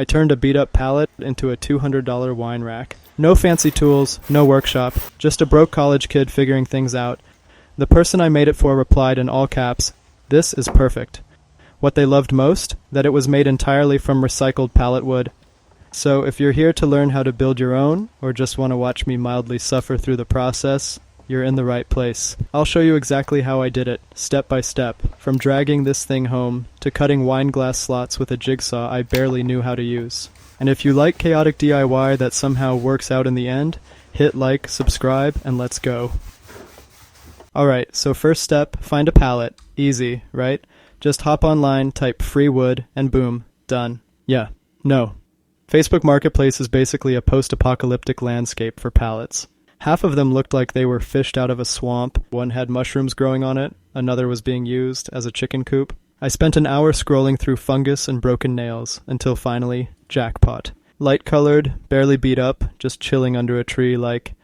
I turned a beat-up pallet into a $200 wine rack. No fancy tools, no workshop, just a broke college kid figuring things out. The person I made it for replied in all caps, "This is perfect." What they loved most? That it was made entirely from recycled pallet wood. So if you're here to learn how to build your own, or just want to watch me mildly suffer through the process, you're in the right place. I'll show you exactly how I did it, step by step. From dragging this thing home, to cutting wine glass slots with a jigsaw I barely knew how to use. And if you like chaotic DIY that somehow works out in the end, hit like, subscribe, and let's go. Alright, so first step, find a pallet. Easy, right? Just hop online, type free wood, and boom, done. Yeah, no. Facebook Marketplace is basically a post-apocalyptic landscape for pallets. Half of them looked like they were fished out of a swamp. One had mushrooms growing on it, another was being used as a chicken coop. I spent an hour scrolling through fungus and broken nails, until finally, jackpot. Light-colored, barely beat up, just chilling under a tree like,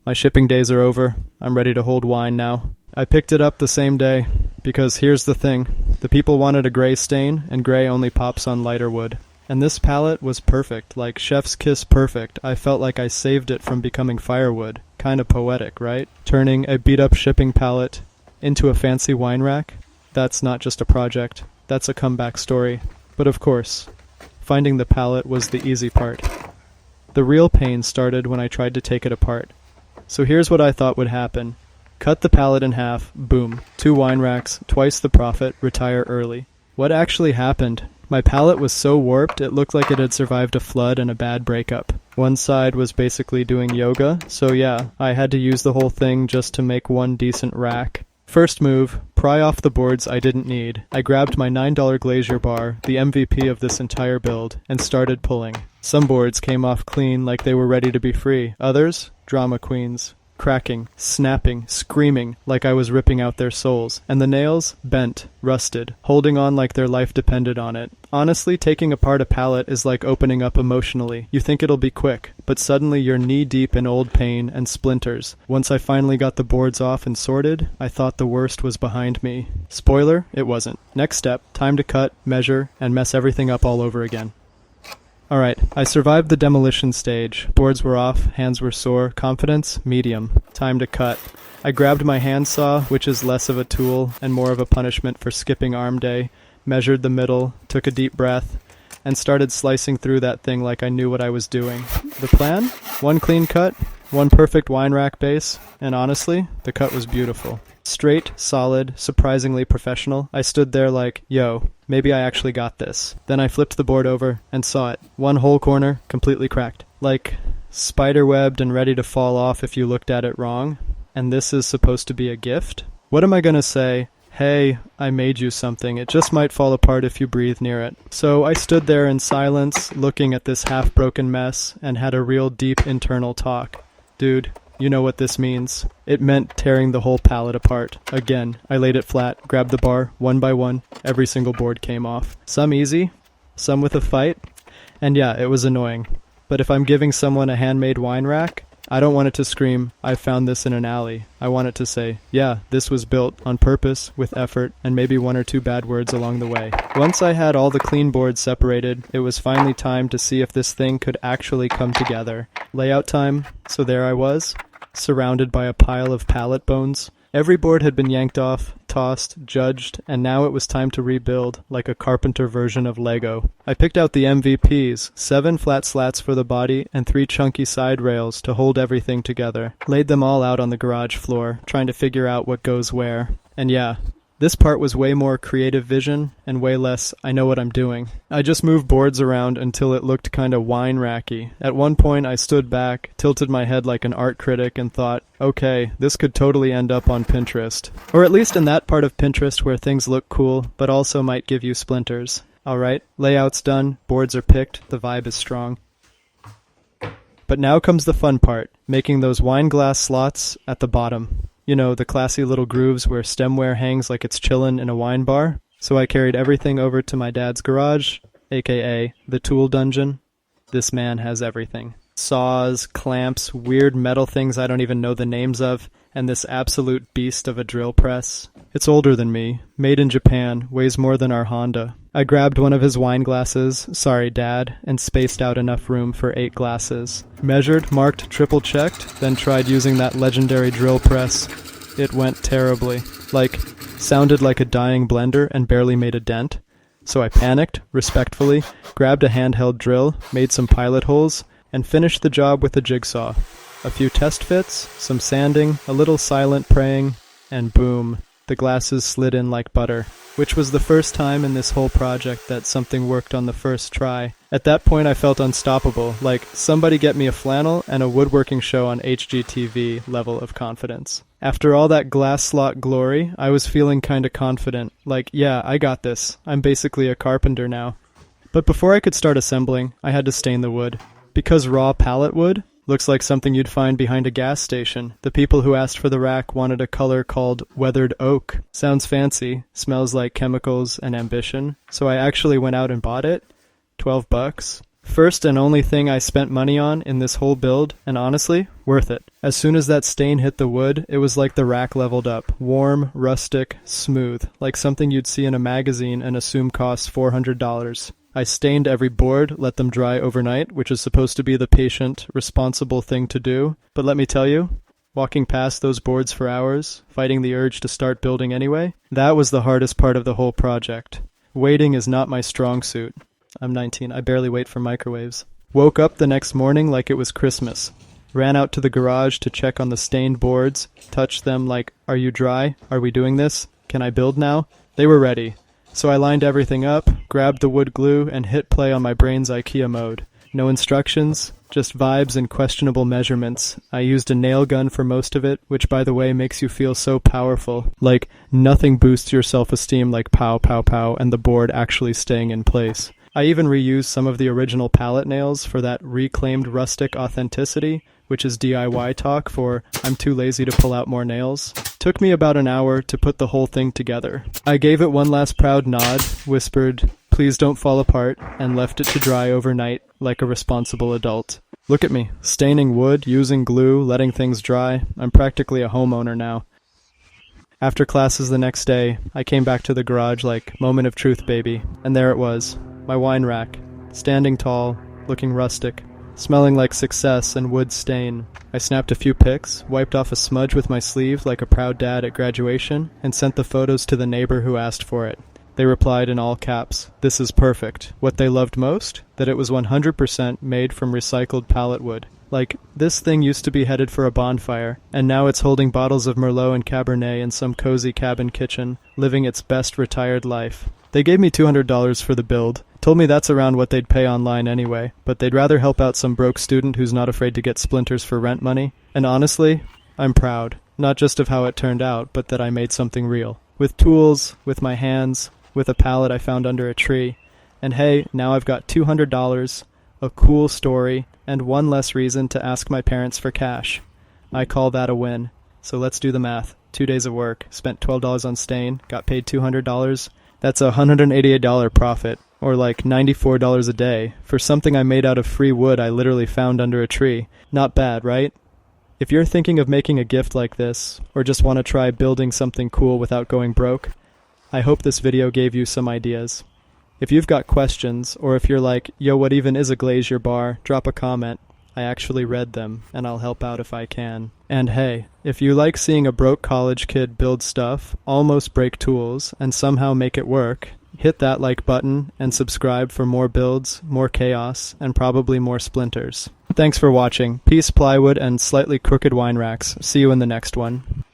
my shipping days are over, I'm ready to hold wine now. I picked it up the same day, because here's the thing, the people wanted a gray stain, and gray only pops on lighter wood. And this palette was perfect, like chef's kiss perfect. I felt like I saved it from becoming firewood. Kinda poetic, right? Turning a beat-up shipping palette into a fancy wine rack? That's not just a project, that's a comeback story. But of course, finding the palette was the easy part. The real pain started when I tried to take it apart. So here's what I thought would happen. Cut the palette in half, boom. 2 wine racks, twice the profit, retire early. What actually happened? My palette was so warped it looked like it had survived a flood and a bad breakup. One side was basically doing yoga, so yeah, I had to use the whole thing just to make one decent rack. First move, pry off the boards I didn't need. I grabbed my $9 glazier bar, the MVP of this entire build, and started pulling. Some boards came off clean like they were ready to be free. Others, drama queens. Cracking, snapping, screaming like I was ripping out their souls. And the nails, bent, rusted, holding on like their life depended on it. Honestly, taking apart a pallet is like opening up emotionally. You think it'll be quick, but suddenly you're knee-deep in old pain and splinters. Once I finally got the boards off and sorted, I thought the worst was behind me. Spoiler, it wasn't. Next step, time to cut, measure, and mess everything up all over again. Alright, I survived the demolition stage. Boards were off, hands were sore, confidence, medium. Time to cut. I grabbed my handsaw, which is less of a tool and more of a punishment for skipping arm day, measured the middle, took a deep breath, and started slicing through that thing like I knew what I was doing. The plan? One clean cut, one perfect wine rack base, and honestly, the cut was beautiful. Straight, solid, surprisingly professional. I stood there like, yo, maybe I actually got this. Then I flipped the board over and saw it. One whole corner, completely cracked. Like, spider-webbed and ready to fall off if you looked at it wrong. And this is supposed to be a gift? What am I gonna say? Hey, I made you something. It just might fall apart if you breathe near it. So I stood there in silence, looking at this half-broken mess, and had a real deep internal talk. Dude, you know what this means. It meant tearing the whole pallet apart. Again, I laid it flat, grabbed the bar, one by one, every single board came off. Some easy, some with a fight, and yeah, it was annoying. But if I'm giving someone a handmade wine rack, I don't want it to scream, I found this in an alley. I want it to say, yeah, this was built on purpose, with effort, and maybe 1 or 2 bad words along the way. Once I had all the clean boards separated, it was finally time to see if this thing could actually come together. Layout time, so there I was, surrounded by a pile of pallet bones. Every board had been yanked off, tossed, judged, and now it was time to rebuild, like a carpenter version of Lego. I picked out the MVPs, 7 flat slats for the body and 3 chunky side rails to hold everything together. Laid them all out on the garage floor, trying to figure out what goes where. And yeah, this part was way more creative vision and way less I know what I'm doing. I just moved boards around until it looked kinda wine racky. At one point I stood back, tilted my head like an art critic and thought, okay, this could totally end up on Pinterest. Or at least in that part of Pinterest where things look cool, but also might give you splinters. Alright, layout's done, boards are picked, the vibe is strong. But now comes the fun part, making those wine glass slots at the bottom. You know, the classy little grooves where stemware hangs like it's chillin' in a wine bar. So I carried everything over to my dad's garage, aka the tool dungeon. This man has everything. saws, clamps, weird metal things I don't even know the names of, and this absolute beast of a drill press. It's older than me, made in Japan, weighs more than our Honda. I grabbed one of his wine glasses, sorry Dad, and spaced out enough room for 8 glasses. Measured, marked, triple-checked, then tried using that legendary drill press. It went terribly. Sounded like a dying blender and barely made a dent. So I panicked, respectfully, grabbed a handheld drill, made some pilot holes, and finished the job with a jigsaw. A few test fits, some sanding, a little silent praying, and boom, the glasses slid in like butter, which was the first time in this whole project that something worked on the first try. At that point I felt unstoppable, like somebody get me a flannel and a woodworking show on HGTV level of confidence. After all that glass slot glory, I was feeling kinda confident, yeah, I got this. I'm basically a carpenter now. But before I could start assembling, I had to stain the wood. Because raw pallet wood looks like something you'd find behind a gas station. The people who asked for the rack wanted a color called weathered oak. Sounds fancy, smells like chemicals and ambition, so I actually went out and bought it. $12. First and only thing I spent money on in this whole build, and honestly, worth it. As soon as that stain hit the wood, it was like the rack leveled up. Warm, rustic, smooth, like something you'd see in a magazine and assume costs $400. I stained every board, let them dry overnight, which is supposed to be the patient, responsible thing to do. But let me tell you, walking past those boards for hours, fighting the urge to start building anyway, that was the hardest part of the whole project. Waiting is not my strong suit. I'm 19, I barely wait for microwaves. Woke up the next morning like it was Christmas. Ran out to the garage to check on the stained boards, touched them like, are you dry? Are we doing this? Can I build now? They were ready. So I lined everything up, grabbed the wood glue, and hit play on my brain's IKEA mode. No instructions, just vibes and questionable measurements. I used a nail gun for most of it, which by the way makes you feel so powerful. Like, nothing boosts your self-esteem like pow pow pow and the board actually staying in place. I even reused some of the original pallet nails for that reclaimed rustic authenticity, which is DIY talk for I'm too lazy to pull out more nails. Took me about an hour to put the whole thing together. I gave it one last proud nod, whispered, please don't fall apart, and left it to dry overnight like a responsible adult. Look at me, staining wood, using glue, letting things dry. I'm practically a homeowner now. After classes the next day, I came back to the garage like, moment of truth, baby. And there it was, my wine rack, standing tall, looking rustic, smelling like success and wood stain. I snapped a few pics, wiped off a smudge with my sleeve like a proud dad at graduation, and sent the photos to the neighbor who asked for it. They replied in all caps, this is perfect. What they loved most? That it was 100% made from recycled pallet wood. Like, this thing used to be headed for a bonfire, and now it's holding bottles of Merlot and Cabernet in some cozy cabin kitchen, living its best retired life. They gave me $200 for the build, told me that's around what they'd pay online anyway, but they'd rather help out some broke student who's not afraid to get splinters for rent money. And honestly, I'm proud, not just of how it turned out, but that I made something real. With tools, with my hands, with a pallet I found under a tree. And hey, now I've got $200, a cool story, and one less reason to ask my parents for cash. I call that a win. So let's do the math. 2 days of work, spent $12 on stain, got paid $200. That's a $188 profit, or like $94 a day, for something I made out of free wood I literally found under a tree. Not bad, right? If you're thinking of making a gift like this, or just want to try building something cool without going broke, I hope this video gave you some ideas. If you've got questions, or if you're like, yo, what even is a glazier bar, drop a comment. I actually read them, and I'll help out if I can. And hey, if you like seeing a broke college kid build stuff, almost break tools, and somehow make it work, hit that like button and subscribe for more builds, more chaos, and probably more splinters. Thanks for watching. Peace, plywood, and slightly crooked wine racks. See you in the next one.